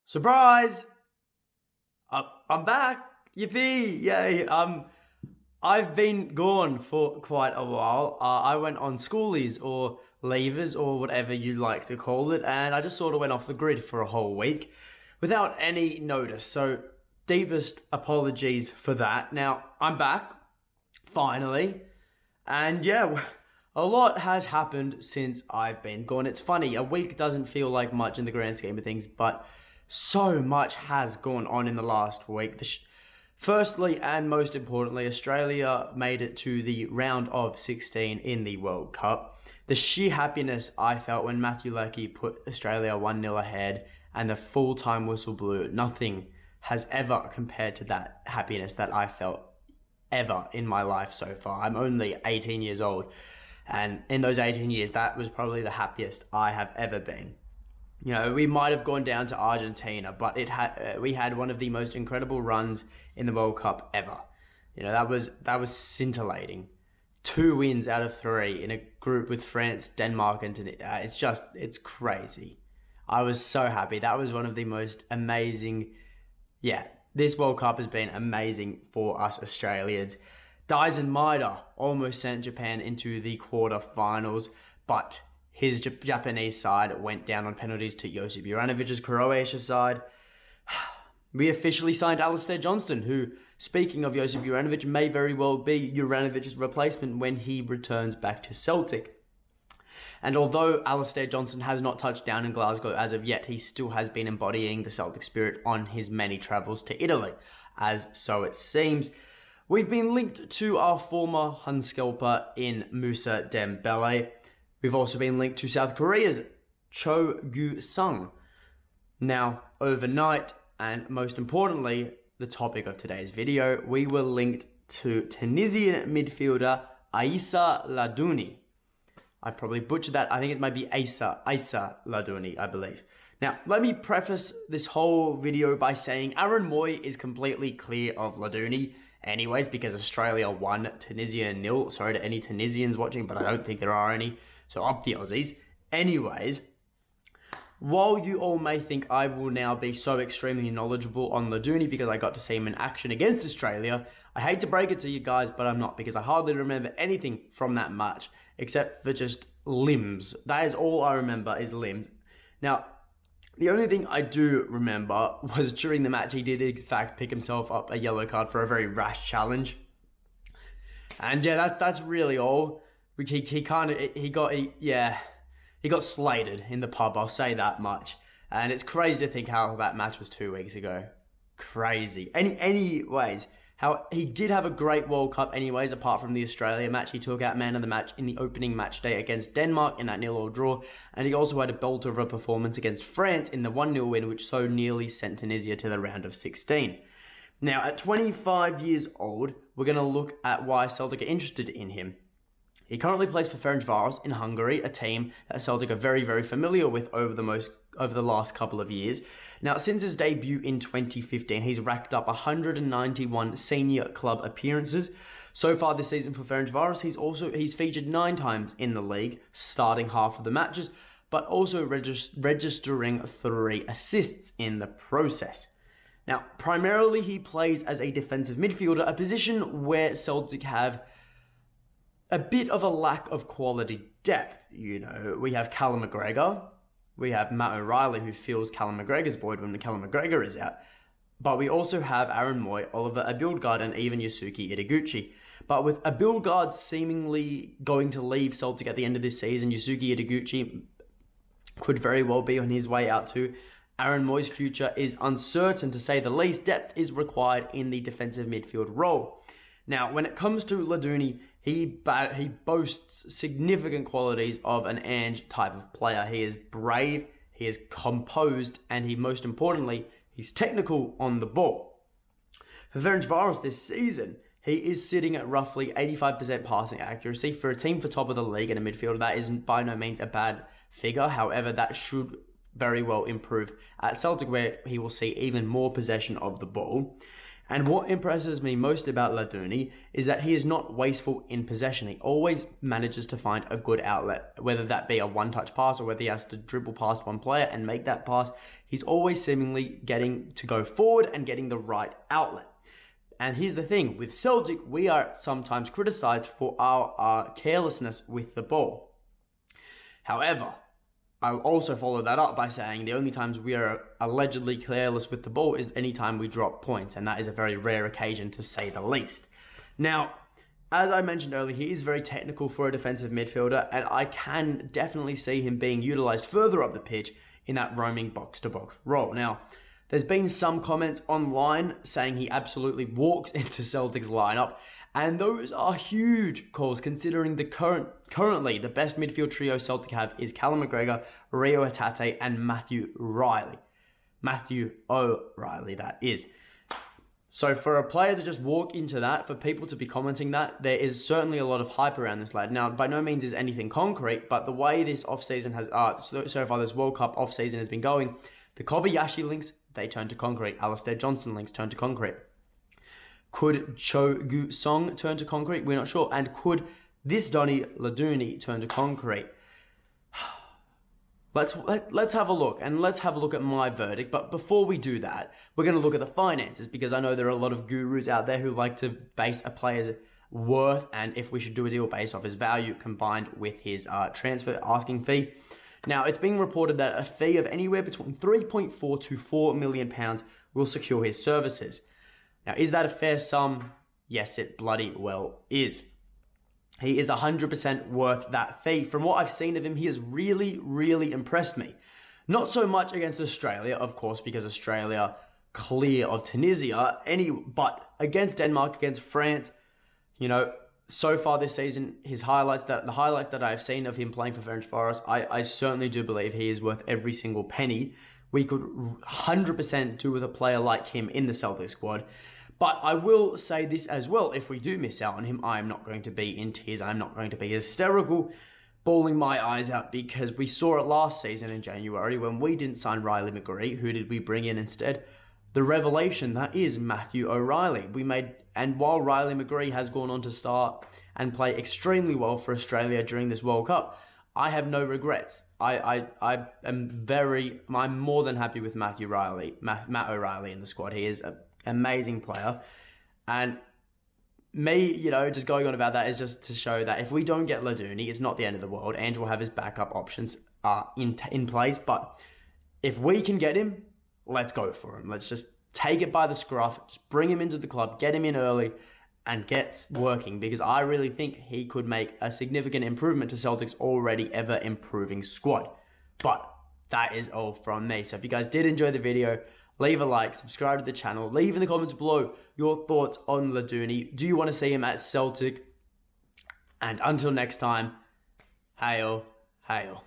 Surprise! I'm back. Yippee! Yay! I've been gone for quite a while. I went on schoolies or leavers or whatever you like to call it, and I just sort of went off the grid for a whole week without any notice. So, deepest apologies for that. Now, I'm back, finally, and yeah, a lot has happened since I've been gone. It's funny, a week doesn't feel like much in the grand scheme of things, but so much has gone on in the last week. Firstly, and most importantly, Australia made it to the round of 16 in the World Cup. The sheer happiness I felt when Matthew Leckie put Australia 1-0 ahead and the full-time whistle blew, nothing has ever compared to that happiness that I felt ever in my life so far. I'm only 18 years old, and in those 18 years, that was probably the happiest I have ever been. You know, we might have gone down to Argentina, but we had one of the most incredible runs in the World Cup ever. You know, that was scintillating. 2 wins out of 3 in a group with France, Denmark, and Tunisia. It's crazy. I was so happy. That was one of the most amazing. Yeah, this World Cup has been amazing for us Australians. Dyson Maeda almost sent Japan into the quarterfinals, but his Japanese side went down on penalties to Josip Juranovic's Croatia side. We officially signed Alistair Johnston, who, speaking of Josip Juranovic, may very well be Juranovic's replacement when he returns back to Celtic. And although Alistair Johnston has not touched down in Glasgow as of yet, he still has been embodying the Celtic spirit on his many travels to Italy, as so it seems. We've been linked to our former Hunskelper in Moussa Dembele. We've also been linked to South Korea's Cho Gu-sung. Now, overnight, and most importantly, the topic of today's video, we were linked to Tunisian midfielder Aissa Laidouni. I've probably butchered that. I think it might be Aissa Laidouni, I believe. Now, let me preface this whole video by saying Aaron Moy is completely clear of Laidouni anyways, because Australia won, Tunisia 0. Sorry to any Tunisians watching, but I don't think there are any. So up the Aussies. Anyways, while you all may think I will now be so extremely knowledgeable on Laidouni because I got to see him in action against Australia, I hate to break it to you guys, but I'm not, because I hardly remember anything from that match except for just limbs. That is all I remember, is limbs. Now, the only thing I do remember was during the match he did in fact pick himself up a yellow card for a very rash challenge. And yeah, that's really all. He got slated in the pub, I'll say that much. And it's crazy to think how that match was 2 weeks ago. Crazy. Anyways, how he did have a great World Cup anyways, apart from the Australia match. He took out man of the match in the opening match day against Denmark in that 0-0 draw. And he also had a belter of a performance against France in the 1-0 win, which so nearly sent Tunisia to the round of 16. Now, at 25 years old, we're going to look at why Celtic are interested in him. He currently plays for Ferencváros in Hungary, a team that Celtic are very, very familiar with over the last couple of years. Now, since his debut in 2015, he's racked up 191 senior club appearances. So far this season for Ferencváros, he's featured 9 times in the league, starting half of the matches, but also registering 3 assists in the process. Now, primarily he plays as a defensive midfielder, a position where Celtic have a bit of a lack of quality depth. You know, we have Callum McGregor, we have Matt O'Reilly, who fills Callum McGregor's void when Callum McGregor is out. But we also have Aaron Moy, Oliver Abildgaard, and even Yusuke Ideguchi. But with Abildgaard seemingly going to leave Celtic at the end of this season, Yusuke Ideguchi could very well be on his way out too. Aaron Moy's future is uncertain, to say the least. Depth is required in the defensive midfield role. Now, when it comes to Laidouni, he boasts significant qualities of an Ange type of player. He is brave, he is composed, and most importantly, he's technical on the ball. For Ferencváros this season, he is sitting at roughly 85% passing accuracy. For a team for top of the league and a midfielder, that is by no means a bad figure. However, that should very well improve at Celtic, where he will see even more possession of the ball. And what impresses me most about Laidouni is that he is not wasteful in possession. He always manages to find a good outlet, whether that be a one-touch pass or whether he has to dribble past one player and make that pass. He's always seemingly getting to go forward and getting the right outlet. And here's the thing, with Celtic, we are sometimes criticised for our carelessness with the ball. However, I'll also follow that up by saying the only times we are allegedly careless with the ball is any time we drop points, and that is a very rare occasion to say the least. Now, as I mentioned earlier, he is very technical for a defensive midfielder, and I can definitely see him being utilised further up the pitch in that roaming box-to-box role. Now, there's been some comments online saying he absolutely walks into Celtic's lineup, and those are huge calls considering the currently the best midfield trio Celtic have is Callum McGregor, Rio Hatate, and Matthew O'Reilly. Matthew O'Reilly, that is. So for a player to just walk into that, for people to be commenting that, there is certainly a lot of hype around this lad. Now, by no means is anything concrete, but the way this off-season has, so far this World Cup off-season has been going, the Kobayashi links, they turn to concrete. Alistair Johnston links turn to concrete. Could Cho Gu Song turn to concrete? We're not sure. And could this Donny Laidouni turn to concrete? Let's have a look, and let's have a look at my verdict. But before we do that, we're going to look at the finances, because I know there are a lot of gurus out there who like to base a player's worth and if we should do a deal based off his value combined with his transfer asking fee. Now, it's being reported that a fee of anywhere between 3.4 to 4 million pounds will secure his services. Now, is that a fair sum? Yes, it bloody well is. He is 100% worth that fee. From what I've seen of him, he has really, really impressed me. Not so much against Australia, of course, because Australia clear of Tunisia, but against Denmark, against France, so far this season, the highlights that I've seen of him playing for Ferenc Forest, I certainly do believe he is worth every single penny we could 100% do with a player like him in the Celtic squad. But I will say this as well, if we do miss out on him, I'm not going to be in tears, I'm not going to be hysterical, bawling my eyes out, because we saw it last season in January when we didn't sign Riley McGree. Who did we bring in instead? The revelation that is Matthew O'Reilly. And while Riley McGree has gone on to start and play extremely well for Australia during this World Cup, I have no regrets. I'm more than happy with Matt O'Reilly in the squad. He is an amazing player. And me, just going on about that is just to show that if we don't get Laidouni, it's not the end of the world, and we'll have his backup options in place. But if we can get him, let's go for him. Let's just take it by the scruff, just bring him into the club, get him in early, and get working, because I really think he could make a significant improvement to Celtic's already ever improving squad. But that is all from me. So if you guys did enjoy the video, leave a like, subscribe to the channel, leave in the comments below your thoughts on Laidouni. Do you want to see him at Celtic? And until next time, hail, hail.